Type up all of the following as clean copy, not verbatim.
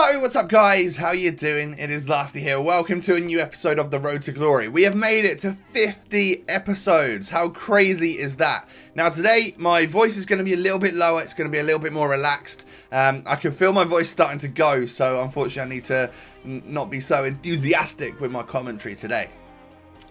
Hello, what's up guys? How you doing? It is Lasty here. Welcome to a new episode of The Road to Glory. We have made it to 50 episodes. How crazy is that? Now today, my voice is going to be a little bit lower. It's going to be a little bit more relaxed. I can feel my voice starting to go, so unfortunately I need to not be so enthusiastic with my commentary today.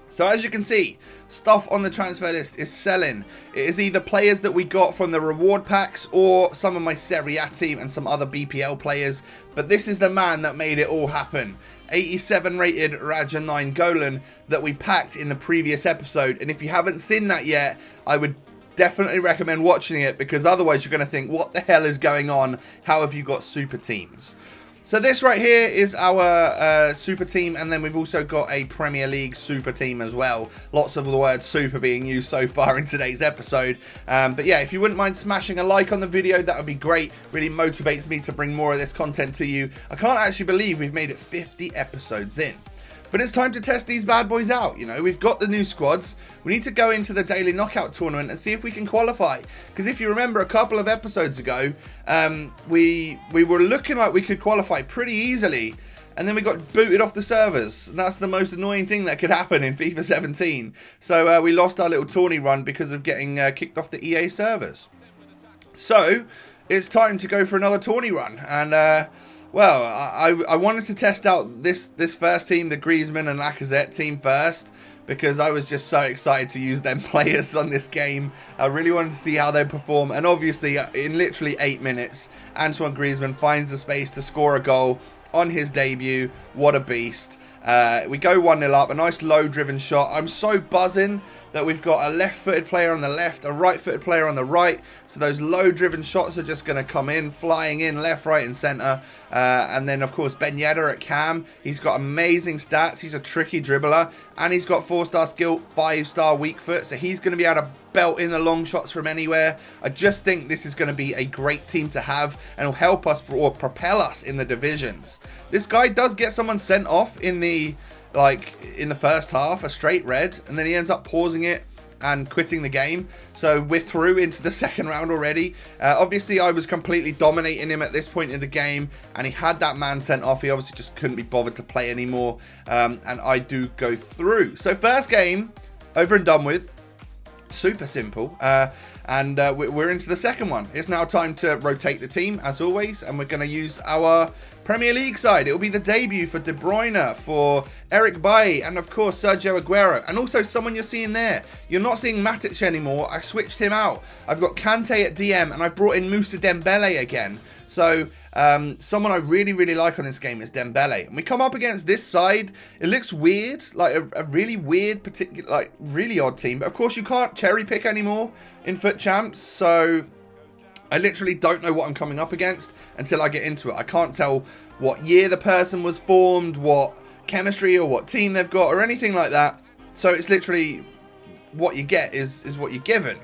So as you can see, stuff on the transfer list is selling. It is either players that we got from the reward packs or some of my Serie A team and some other BPL players. But this is the man that made it all happen. 87 rated Raja 9 Golan that we packed in the previous episode. And if you haven't seen that yet, I would definitely recommend watching it, because otherwise you're going to think, what the hell is going on? How have you got super teams? So this right here is our super team, and then we've also got a Premier League super team as well. Lots of the word super being used so far in today's episode. But yeah, if you wouldn't mind smashing a like on the video, that would be great. Really motivates me to bring more of this content to you. I can't actually believe we've made it 50 episodes in. But it's time to test these bad boys out. You know, we've got the new squads. We need to go into the daily knockout tournament and see if we can qualify. Because if you remember a couple of episodes ago, we were looking like we could qualify pretty easily. And then we got booted off the servers. And that's the most annoying thing that could happen in FIFA 17. So we lost our little tourney run because of getting kicked off the EA servers. So it's time to go for another tourney run. And well, I wanted to test out this first team, the Griezmann and Lacazette team first, because I was just so excited to use them players on this game. I really wanted to see how they perform, and obviously in literally 8 minutes, Antoine Griezmann finds the space to score a goal on his debut. What a beast. We go 1-0 up, a nice low-driven shot. I'm so buzzing that we've got a left-footed player on the left, a right-footed player on the right. So those low-driven shots are just going to come in, flying in left, right, and centre. And then, of course, Ben Yedder at cam. He's got amazing stats. He's a tricky dribbler. And he's got 4-star skill, 5-star weak foot. So he's going to be able to belt in the long shots from anywhere. I just think this is going to be a great team to have, and will help us or propel us in the divisions. This guy does get someone sent off in the first half, a straight red, and then he ends up pausing it and quitting the game. So we're through into the second round already. Obviously I was completely dominating him at this point in the game, and he had that man sent off. He obviously just couldn't be bothered to play anymore, and I do go through. So first game over and done with. Super simple, and we're into the second one. It's now time to rotate the team as always, and we're going to use our Premier League side. It will be the debut for De Bruyne, for Eric Bailly, and of course Sergio Aguero, and also someone you're seeing there. You're not seeing Matic anymore. I switched him out. I've got Kante at DM, and I brought in Moussa Dembele again. So someone I really like on this game is Dembele. And we come up against this side. It looks weird, like a really weird, particular, like really odd team. But of course you can't cherry pick anymore in FUT Champs. So I literally don't know what I'm coming up against until I get into it. I can't tell what year the person was formed, what chemistry or what team they've got or anything like that. So it's literally what you get is what you're given.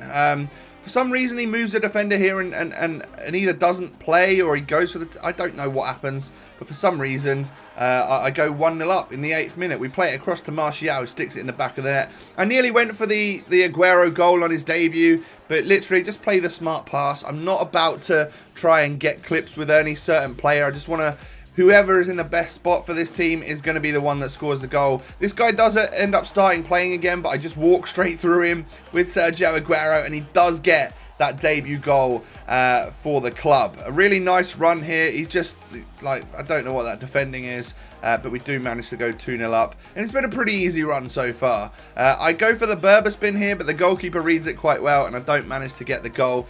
For some reason he moves a defender here and either doesn't play or he goes for the... I don't know what happens, but for some reason I go 1-0 up in the 8th minute. We play it across to Martial, who sticks it in the back of the net. I nearly went for the Aguero goal on his debut, but literally just play the smart pass. I'm not about to try and get clips with any certain player. I just want to... Whoever is in the best spot for this team is going to be the one that scores the goal. This guy does end up starting playing again, but I just walk straight through him with Sergio Aguero, and he does get that debut goal for the club. A really nice run here. He's just, like, I don't know what that defending is, but we do manage to go 2-0 up. And it's been a pretty easy run so far. I go for the Berber spin here, but the goalkeeper reads it quite well, and I don't manage to get the goal.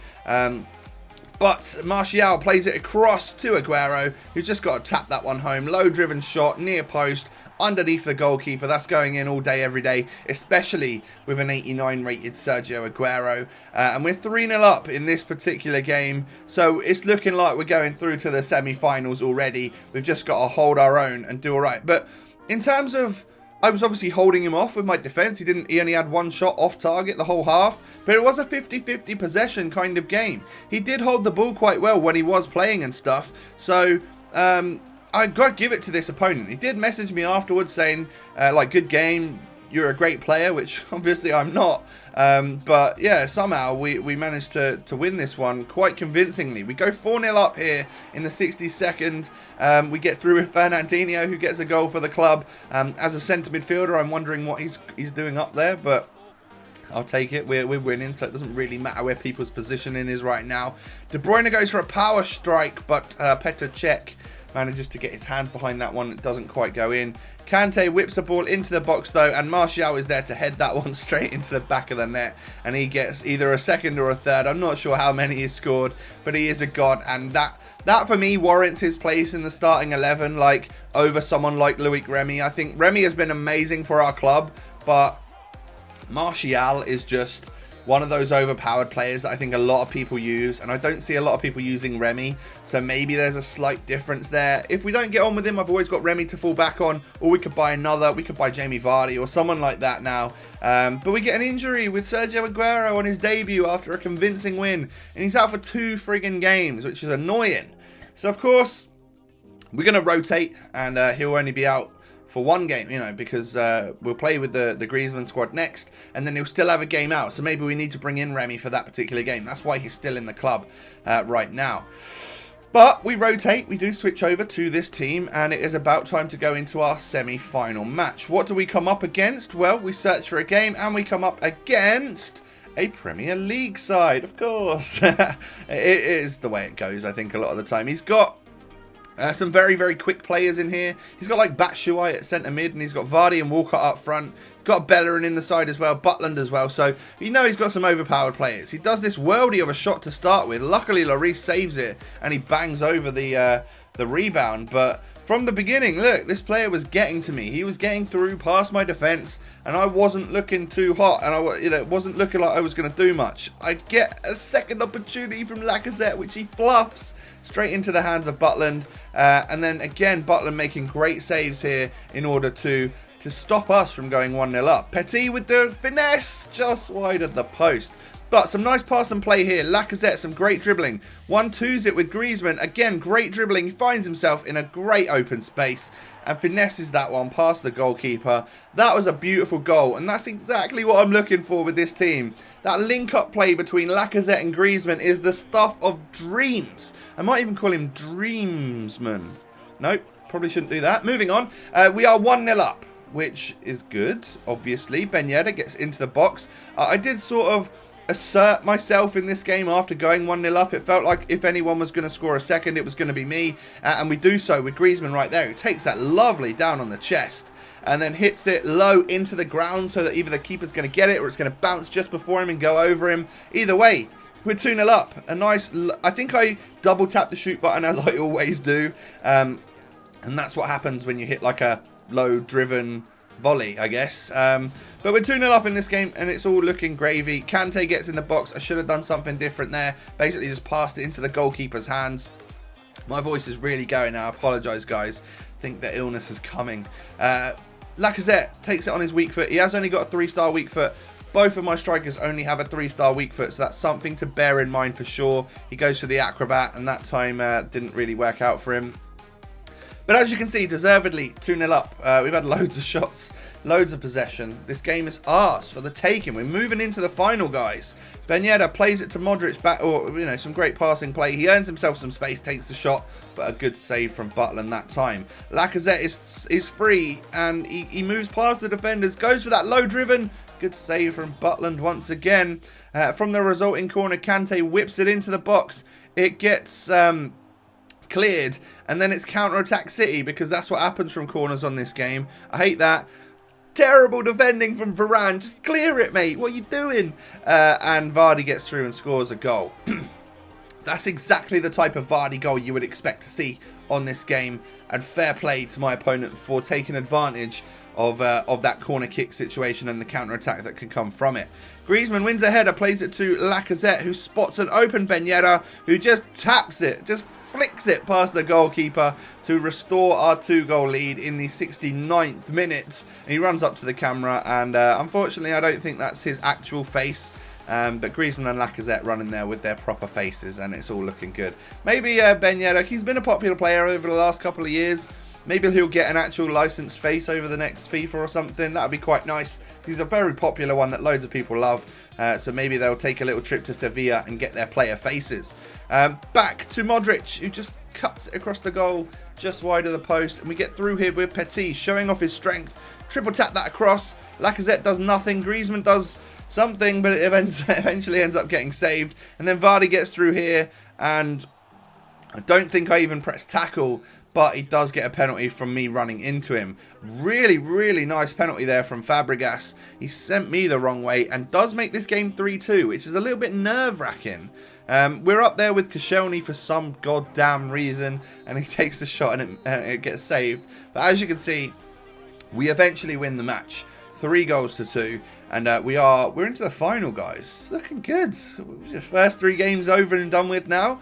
But Martial plays it across to Aguero, who's just got to tap that one home. Low-driven shot, near post, underneath the goalkeeper. That's going in all day, every day, especially with an 89 rated Sergio Aguero. And we're 3-0 up in this particular game. So it's looking like we're going through to the semi-finals already. We've just got to hold our own and do all right. But in terms of... I was obviously holding him off with my defense. He only had one shot off target the whole half, but it was a 50-50 possession kind of game. He did hold the ball quite well when he was playing and stuff. So I got to give it to this opponent. He did message me afterwards saying, like, good game, you're a great player, which obviously I'm not. But yeah, somehow we managed to win this one quite convincingly. We go 4-0 up here in the 62nd. We get through with Fernandinho, who gets a goal for the club. As a centre midfielder, I'm wondering what he's doing up there, but I'll take it. We're winning, so it doesn't really matter where people's positioning is right now. De Bruyne goes for a power strike, but Petr Cech manages to get his hands behind that one. It doesn't quite go in. Kante whips the ball into the box though, and Martial is there to head that one straight into the back of the net, and he gets either a second or a third. I'm not sure how many he's scored, but he is a god, and that for me warrants his place in the starting 11, like over someone like Loic Remy. I think Remy has been amazing for our club, but Martial is just one of those overpowered players that I think a lot of people use, and I don't see a lot of people using Remy, so maybe there's a slight difference there. If we don't get on with him, I've always got Remy to fall back on, or we could buy another. We could buy Jamie Vardy or someone like that now. But we get an injury with Sergio Aguero on his debut after a convincing win, and he's out for 2 friggin' games, which is annoying. So of course, we're going to rotate, and he'll only be out for 1 game, you know, because we'll play with the Griezmann squad next, and then he'll still have a game out. So maybe we need to bring in Remy for that particular game. That's why he's still in the club right now. But we rotate, we do switch over to this team, and it is about time to go into our semi-final match. What do we come up against? Well, we search for a game, and we come up against a Premier League side, of course. It is the way it goes, I think, a lot of the time. He's got some very, very quick players in here. He's got like Batshuayi at centre mid, and he's got Vardy and Walcott up front. He's got Bellerin in the side as well, Butland as well. So you know he's got some overpowered players. He does this worldie of a shot to start with. Luckily, Lloris saves it, and he bangs over the rebound. But from the beginning, look, this player was getting to me. He was getting through past my defence, and I wasn't looking too hot, and it wasn't looking like I was going to do much. I get a second opportunity from Lacazette, which he fluffs straight into the hands of Butland, and then again Butland making great saves here in order to stop us from going 1-0 up. Petit with the finesse just wide of the post. But some nice pass and play here. Lacazette, some great dribbling. 1-2s it with Griezmann. Again, great dribbling. He finds himself in a great open space and finesses that one past the goalkeeper. That was a beautiful goal, and that's exactly what I'm looking for with this team. That link-up play between Lacazette and Griezmann is the stuff of dreams. I might even call him Dreamsman. Nope, probably shouldn't do that. Moving on. We are 1-0 up, which is good, obviously. Ben Yedder gets into the box. I did sort of assert myself in this game after going 1-0 up. It felt like if anyone was going to score a second, it was going to be me. And we do so with Griezmann right there, who takes that lovely down on the chest and then hits it low into the ground so that either the keeper's going to get it or it's going to bounce just before him and go over him. Either way, we're 2-0 up. A nice, I think I double tapped the shoot button as I always do. And that's what happens when you hit like a low driven volley, I guess. But we're 2-0 up in this game, and it's all looking gravy. Kante gets in the box. I should have done something different there. Basically just passed it into the goalkeeper's hands. My voice is really going now. I apologise, guys. I think the illness is coming. Lacazette takes it on his weak foot. He has only got a 3-star weak foot. Both of my strikers only have a 3-star weak foot, so that's something to bear in mind for sure. He goes for the acrobat, and that time didn't really work out for him. But as you can see, deservedly 2-0 up. We've had loads of shots, loads of possession. This game is ours for the taking. We're moving into the final, guys. Ben Yedder plays it to Modric back, or you know, some great passing play. He earns himself some space, takes the shot, but a good save from Butland that time. Lacazette is free, and he moves past the defenders, goes for that low driven. Good save from Butland once again. From the resulting corner, Kante whips it into the box. It gets cleared, and then it's counter-attack City, because that's what happens from corners on this game. I hate that. Terrible defending from Varane. Just clear it, mate. What are you doing? And Vardy gets through and scores a goal. That's exactly the type of Vardy goal you would expect to see on this game, and fair play to my opponent for taking advantage of that corner kick situation and the counter-attack that can come from it. Griezmann wins a header, plays it to Lacazette, who spots an open Ben Yedder, who just taps it, just flicks it past the goalkeeper to restore our 2-goal lead in the 69th minute. And he runs up to the camera, and unfortunately I don't think that's his actual face. But Griezmann and Lacazette running there with their proper faces, and it's all looking good. Maybe Ben Yedder, he's been a popular player over the last couple of years. Maybe he'll get an actual licensed face over the next FIFA or something. That would be quite nice. He's a very popular one that loads of people love. So maybe they'll take a little trip to Sevilla and get their player faces. Back to Modric, who just cuts it across the goal, just wide of the post. And we get through here with Petit, showing off his strength. Triple tap that across. Lacazette does nothing. Griezmann does something, but it eventually ends up getting saved. And then Vardy gets through here, and I don't think I even pressed tackle, but he does get a penalty from me running into him. Really, really nice penalty there from Fabregas. He sent me the wrong way and does make this game 3-2, which is a little bit nerve-wracking. We're up there with Koscielny for some goddamn reason, and he takes the shot and it gets saved. But as you can see, we eventually win the match. 3-2, and we're into the final, guys. It's looking good. The first 3 games over and done with now.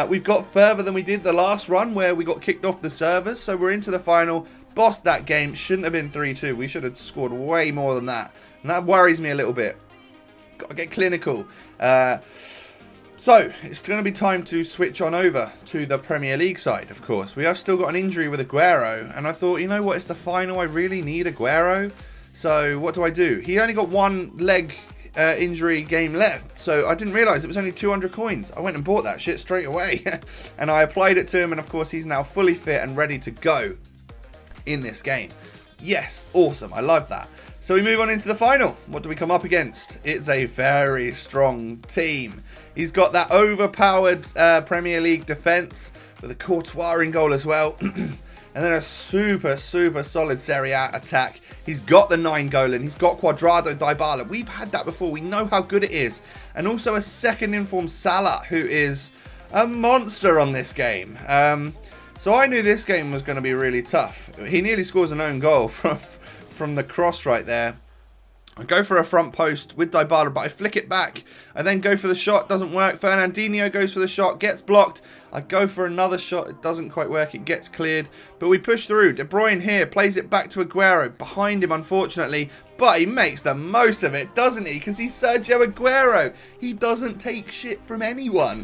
We've got further than we did the last run where we got kicked off the servers, so we're into the final. Bossed that game. Shouldn't have been 3-2. We should have scored way more than that, and that worries me a little bit. Got to get clinical. So it's going to be time to switch on over to the Premier League side, of course. We have still got an injury with Aguero, and I thought, you know what, it's the final. I really need Aguero. So what do? He only got 1 leg injury game left, so I didn't realise it was only 200 coins. I went and bought that shit straight away, and I applied it to him, and of course he's now fully fit and ready to go in this game. Yes, awesome. I love that. So we move on into the final. What do we come up against? It's a very strong team. He's got that overpowered Premier League defence with a Courtois in goal as well. And then a super, super solid Serie A attack. He's got the 9 goal and he's got Cuadrado, Dybala. We've had that before. We know how good it is. And also a second informed Salah, who is a monster on this game. So I knew this game was going to be really tough. He nearly scores an own goal from the cross right there. I go for a front post with Dybala, but I flick it back. I then go for the shot, doesn't work. Fernandinho goes for the shot, gets blocked. I go for another shot, it doesn't quite work, it gets cleared. But we push through. De Bruyne here plays it back to Aguero, behind him unfortunately. But he makes the most of it, doesn't he? Because he's Sergio Aguero. He doesn't take shit from anyone.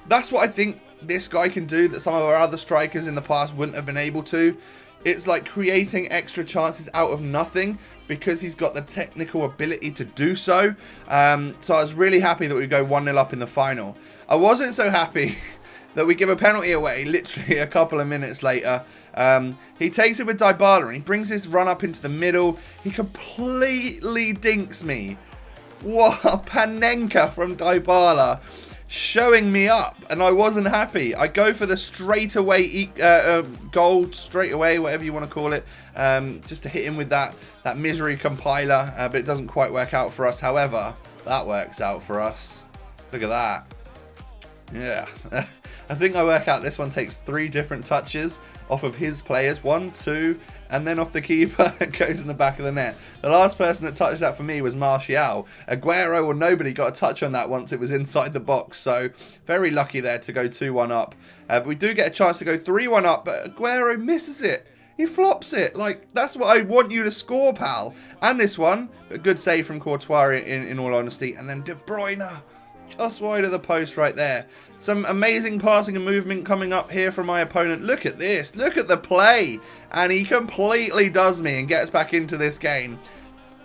That's what I think this guy can do that some of our other strikers in the past wouldn't have been able to. It's like creating extra chances out of nothing because he's got the technical ability to do so. So I was really happy that we go 1-0 up in the final. I wasn't so happy that we give a penalty away literally a couple of minutes later. He takes it with Dybala and he brings this run up into the middle. He completely dinks me. What a Panenka from Dybala. Showing me up, and I wasn't happy. I go for the straightaway goal, straightaway, whatever you want to call it, just to hit him with that misery compiler, but it doesn't quite work out for us. However, that works out for us. Look at that. Yeah. I think I work out this one takes 3 different touches off of his players. 1, 2, and then off the keeper. It goes in the back of the net. The last person that touched that for me was Martial. Aguero or nobody got a touch on that once it was inside the box. So very lucky there to go 2-1 up. But we do get a chance to go 3-1 up, but Aguero misses it. He flops it. Like, that's what I want you to score, pal. And this one, a good save from Courtois in all honesty. And then De Bruyne, just wide of the post right there. Some amazing passing and movement coming up here from my opponent. Look at this. Look at the play. And he completely does me and gets back into this game.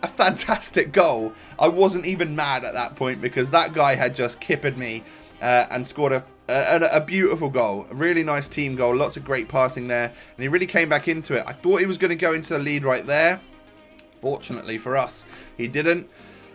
A fantastic goal. I wasn't even mad at that point because that guy had just kippered me and scored a beautiful goal. A really nice team goal. Lots of great passing there. And he really came back into it. I thought he was going to go into the lead right there. Fortunately for us, he didn't.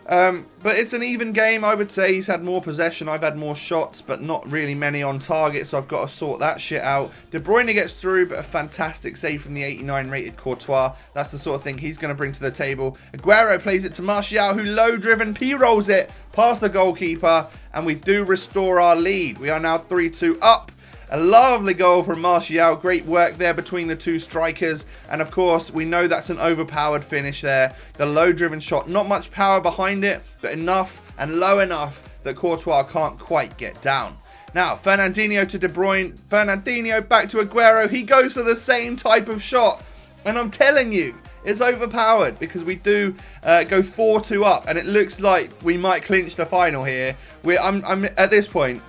But it's an even game, I would say. He's had more possession, I've had more shots, but not really many on target, so I've got to sort that shit out. De Bruyne gets through, but a fantastic save from the 89 rated Courtois. That's the sort of thing he's going to bring to the table. Aguero plays it to Martial, who low-driven P-rolls it past the goalkeeper, and we do restore our lead. We are now 3-2 up. A lovely goal from Martial. Great work there between the 2 strikers. And of course, we know that's an overpowered finish there. The low-driven shot. Not much power behind it, but enough and low enough that Courtois can't quite get down. Now, Fernandinho to De Bruyne. Fernandinho back to Aguero. He goes for the same type of shot. And I'm telling you, it's overpowered because we do go 4-2 up. And it looks like we might clinch the final here. I'm at this point,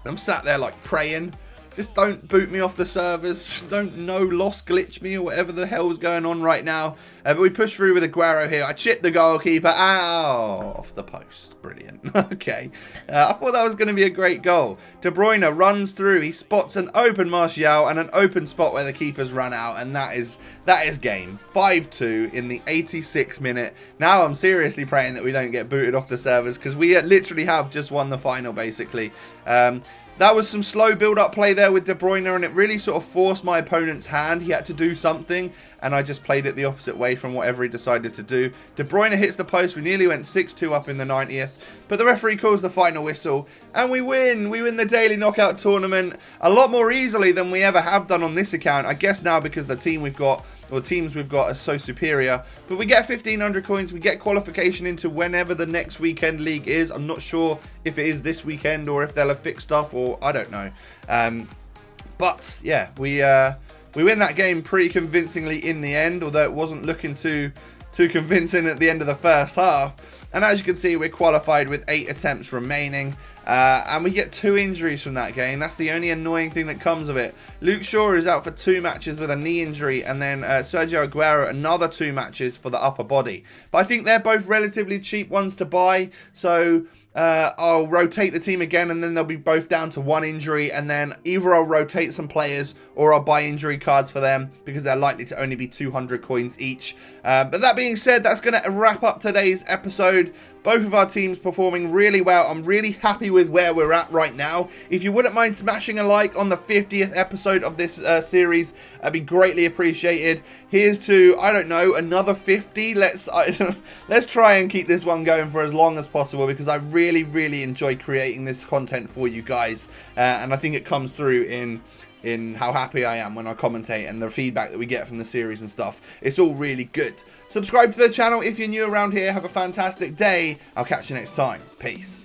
I'm sat there like praying Just don't boot me off the servers. Don't lost glitch me or whatever the hell's going on right now. But we push through with Aguero here. I chipped the goalkeeper. Ow! Off the post. Brilliant. Okay. I thought that was going to be a great goal. De Bruyne runs through. He spots an open Martial and an open spot where the keeper's run out. And that is game. 5-2 in the 86th minute. Now I'm seriously praying that we don't get booted off the servers, because we literally have just won the final, basically. That was some slow build-up play there with De Bruyne, and it really sort of forced my opponent's hand. He had to do something, and I just played it the opposite way from whatever he decided to do. De Bruyne hits the post. We nearly went 6-2 up in the 90th, but the referee calls the final whistle, and we win. We win the daily knockout tournament a lot more easily than we ever have done on this account. I guess now because the team we've got, or teams we've got, are so superior. But we get 1,500 coins. We get qualification into whenever the next weekend league is. I'm not sure if it is this weekend or if they'll have fixed stuff, or I don't know. But yeah, we win that game pretty convincingly in the end, although it wasn't looking too convincing at the end of the first half. And as you can see, we're qualified with 8 attempts remaining. And we get 2 injuries from that game. That's the only annoying thing that comes of it. Luke Shaw is out for 2 matches with a knee injury, and then Sergio Aguero another 2 matches for the upper body. But I think they're both relatively cheap ones to buy, so I'll rotate the team again, and then they'll be both down to 1 injury, and then either I'll rotate some players or I'll buy injury cards for them, because they're likely to only be 200 coins each. But that being said, that's going to wrap up today's episode. Both of our teams performing really well. I'm really happy with where we're at right now. If you wouldn't mind smashing a like on the 50th episode of this series, that'd be greatly appreciated. Here's to, I don't know, another 50. Let's try and keep this one going for as long as possible, because I really enjoy creating this content for you guys, and I think it comes through in how happy I am when I commentate, and the feedback that we get from the series and stuff. It's all really good. Subscribe to the channel if you're new around here. Have a fantastic day. I'll catch you next time. Peace.